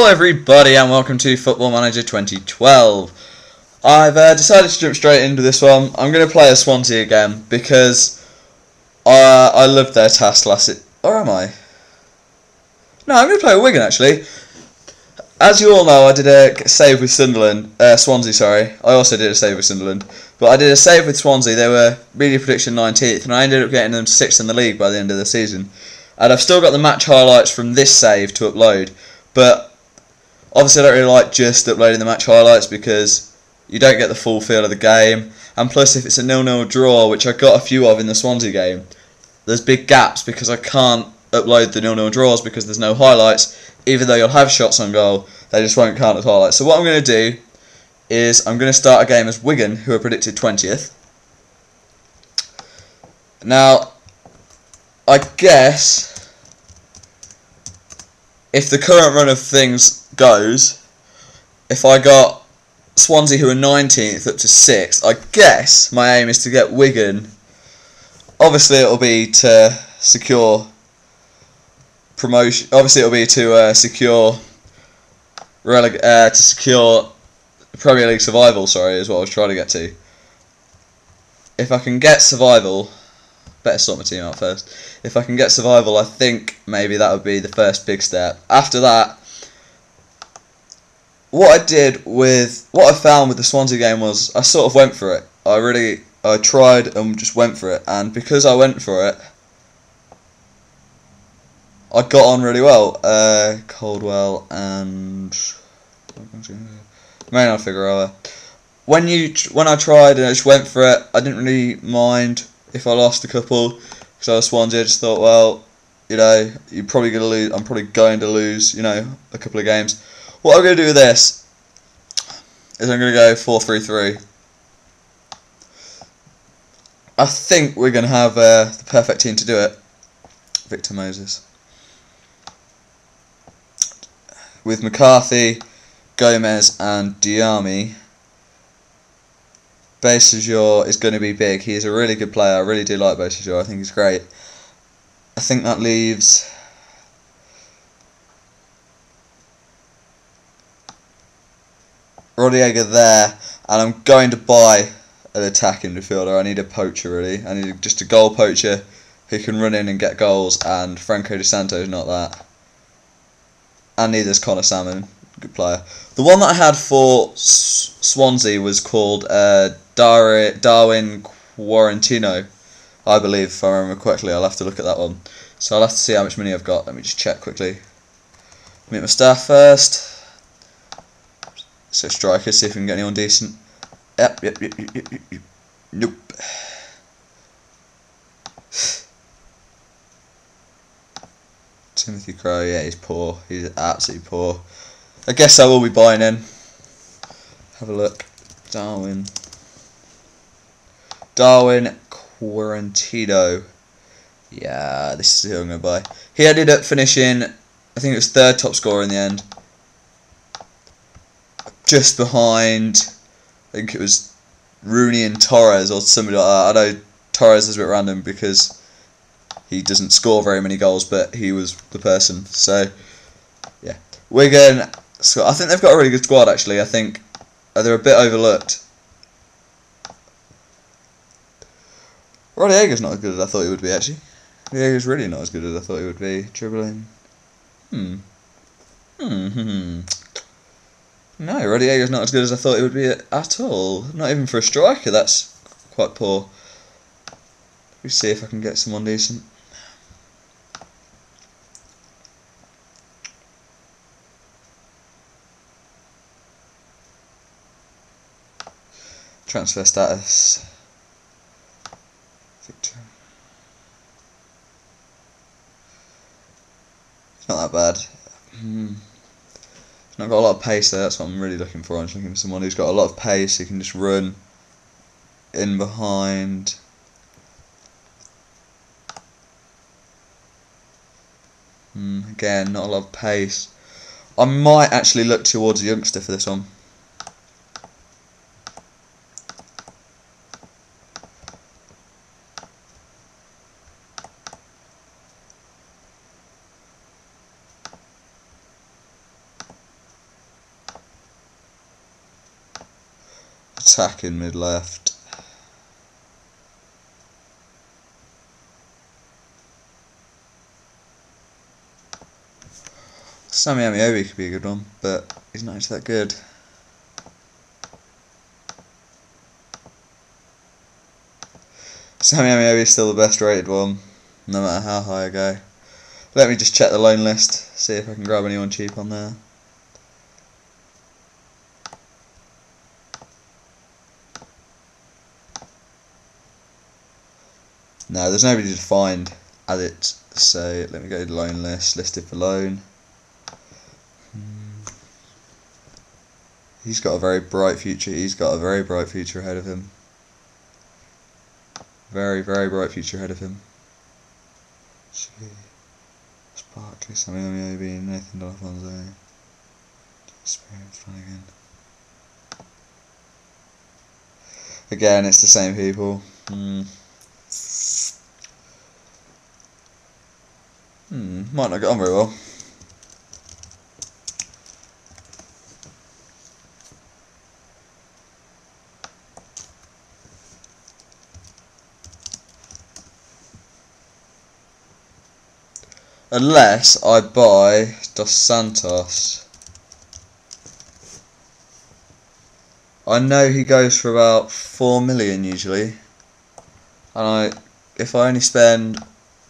Hello everybody and welcome to Football Manager 2012. I've decided to jump straight into this one. I'm going to play as Swansea again because I loved their task or am I? No, I'm going to play with Wigan actually. As you all know, I did a save with Swansea, sorry. I also did a save with Sunderland. But I did a save with Swansea. They were media prediction 19th and I ended up getting them 6th in the league by the end of the season. And I've still got the match highlights from this save to upload. But obviously I don't really like just uploading the match highlights because you don't get the full feel of the game. And plus if it's a 0-0 draw, which I got a few of in the Swansea game, there's big gaps because I can't upload the 0-0 draws because there's no highlights. Even though you'll have shots on goal, they just won't count as highlights. So what I'm going to do is I'm going to start a game as Wigan, who are predicted 20th. Now, I guess if the current run of things goes, if I got Swansea who are 19th up to 6th, I guess my aim is to get Wigan. Obviously it'll be to secure promotion. Obviously it'll be to secure Premier League survival, sorry, is what I was trying to get to. If I can get survival, better sort my team out first. If I can get survival, I think maybe that would be the first big step. After that, what I found with the Swansea game was I sort of went for it. I tried and just went for it, and because I went for it, I got on really well. Coldwell and Maynard Figueroa. When I tried and I just went for it, I didn't really mind if I lost a couple because I was Swansea. I just thought, well, you know, you're probably going to lose. I'm probably going to lose, you know, a couple of games. What I'm going to do with this is I'm going to go 4-3-3. I think we're going to have the perfect team to do it. Victor Moses. With McCarthy, Gomez and Diami. Bassajor is going to be big. He is a really good player. I really do like Bassajor. I think he's great. I think that leaves Rodallega there, and I'm going to buy an attacking midfielder. I need a poacher really. I need just a goal poacher who can run in and get goals, and Franco Di Santo is not that. And neither is Connor Salmon, good player. The one that I had for Swansea was called Darwin Quarantino, I believe, if I remember correctly. I'll have to look at that one. So I'll have to see how much money I've got. Let me just check quickly. Meet my staff first. So strikers, see if we can get anyone decent. Yep. Nope. Timothy Crowe, yeah, he's poor. He's absolutely poor. I guess I will be buying in. Have a look. Darwin Quarantino. Yeah, this is who I'm going to buy. He ended up finishing, I think it was 3rd top scorer in the end. Just behind, I think it was Rooney and Torres or somebody like that. I know Torres is a bit random because he doesn't score very many goals, but he was the person. So, yeah. Wigan, I think they've got a really good squad, actually. I think they're a bit overlooked. Rodallega's not as good as I thought he would be, actually. Rodallega's really not as good as I thought he would be. Dribbling. No, Rodallega's not as good as I thought he would be at all. Not even for a striker, that's quite poor. Let me see if I can get someone decent. Transfer status. Victor. It's not that bad. It's not got a lot of pace there, that's what I'm really looking for. I'm just looking for someone who's got a lot of pace, who can just run in behind. Again, not a lot of pace. I might actually look towards a youngster for this one. attacking mid left. Sammy Amiobi could be a good one, but he's not actually that good. Sammy Amiobi is still the best rated one, no matter how high I go. Let me just check the loan list, see if I can grab anyone cheap on there. No, there's nobody to find at it, so let me go to the loan list, listed for loan. He's got a very bright future, ahead of him. Very, very bright future ahead of him. Sparkly, Sammy Amiobi, Nathan D'Alfonso. Flanagan. Again, it's the same people. Might not get on very well. Unless I buy Dos Santos. I know he goes for about 4 million usually. And if I only spend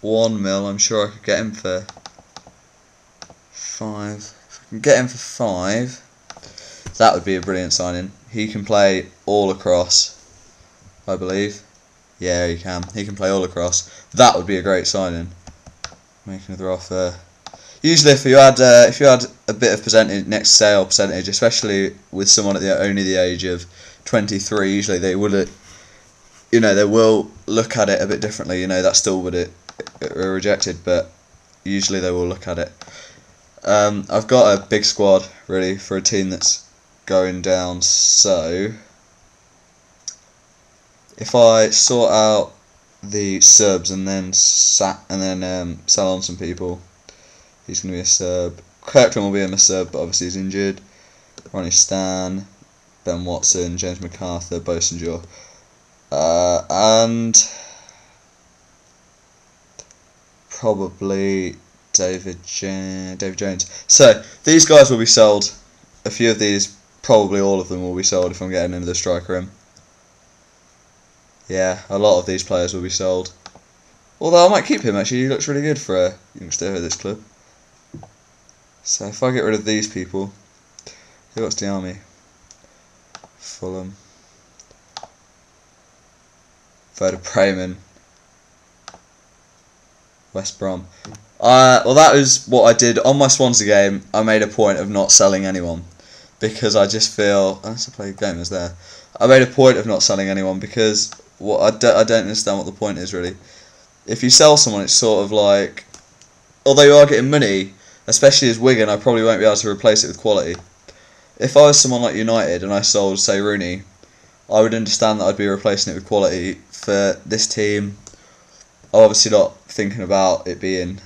1 mil, I'm sure I could get him for 5. If I can get him for 5, that would be a brilliant signing. He can play all across, I believe. Yeah, he can. He can play all across. That would be a great signing. Make another offer. Usually, if you had a bit of percentage, next sale percentage, especially with someone at only the age of 23, usually they would, they will look at it a bit differently. That still would it rejected, but usually they will look at it. I've got a big squad really for a team that's going down. So if I sort out the subs and then sell on some people, he's going to be a sub. Kirkland will be a sub, but obviously he's injured. Ronnie Stan, Ben Watson, James MacArthur, Bosenjaw, and probably David Jones. So these guys will be sold. A few of these, probably all of them, will be sold if I'm getting another striker in. Yeah, a lot of these players will be sold. Although I might keep him actually, he looks really good for a youngster at this club. So if I get rid of these people, who else the army? Fulham. Werder Bremen. West Brom. Well, that was what I did on my Swansea game. I made a point of not selling anyone because I just feel, unless I play gamers there, I made a point of not selling anyone because I don't understand what the point is really. If you sell someone, it's sort of like, although you are getting money, especially as Wigan, I probably won't be able to replace it with quality. If I was someone like United and I sold, say, Rooney, I would understand that I'd be replacing it with quality. For this team, I'm obviously not thinking about it being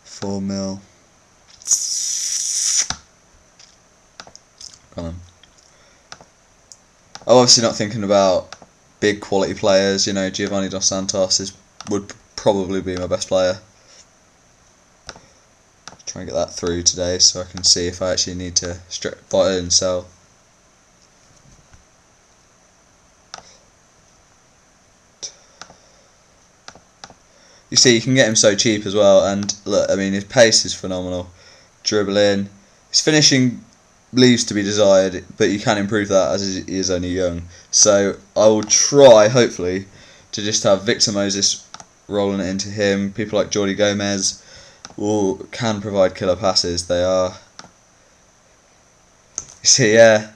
4 mil. Come on. I'm obviously not thinking about big quality players. Giovanni Dos Santos would probably be my best player. Try and get that through today so I can see if I actually need to buy and sell. You see, you can get him so cheap as well, and look, I mean, his pace is phenomenal. Dribbling, his finishing leaves to be desired, but you can improve that as he is only young. So I will try, hopefully, to just have Victor Moses rolling it into him. People like Jordi Gomez can provide killer passes. They are. You see, yeah,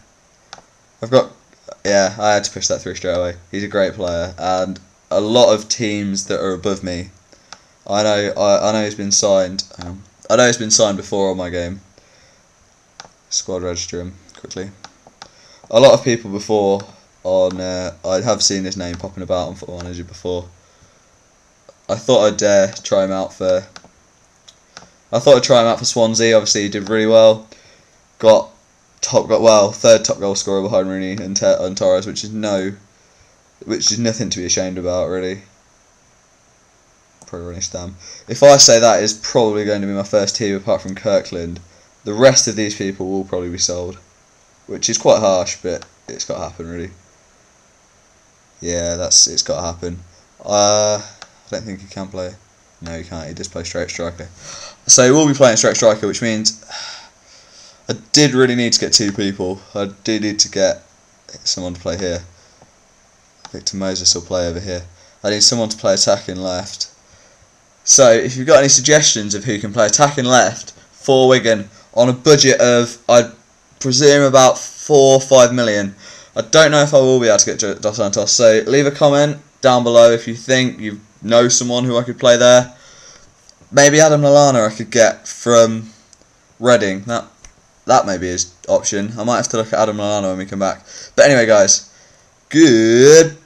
I had to push that through straight away. He's a great player, and a lot of teams that are above me, I know he's been signed. I know he's been signed before on my game. Squad register him quickly. A lot of people before on I have seen his name popping about on Football Manager before. I thought I'd try him out for. I thought I'd try him out for Swansea. Obviously, he did really well. Got third top goal scorer behind Rooney and Torres, which is nothing to be ashamed about, really. Probably Ronnie Stam. If I say that is probably going to be my first team apart from Kirkland, the rest of these people will probably be sold, which is quite harsh, but it's got to happen, really. Yeah, it's got to happen. I don't think he can play. No, he can't. He does play straight striker. So we'll be playing straight striker, which means I did really need to get two people. I do need to get someone to play here. Victor Moses will play over here. I need someone to play attacking left. So if you've got any suggestions of who can play attacking left for Wigan on a budget of, I'd presume, about 4 or 5 million, I don't know if I will be able to get Dos Santos. So leave a comment down below if you think you know someone who I could play there. Maybe Adam Lallana I could get from Reading. That may be his option. I might have to look at Adam Lallana when we come back. But anyway, guys, good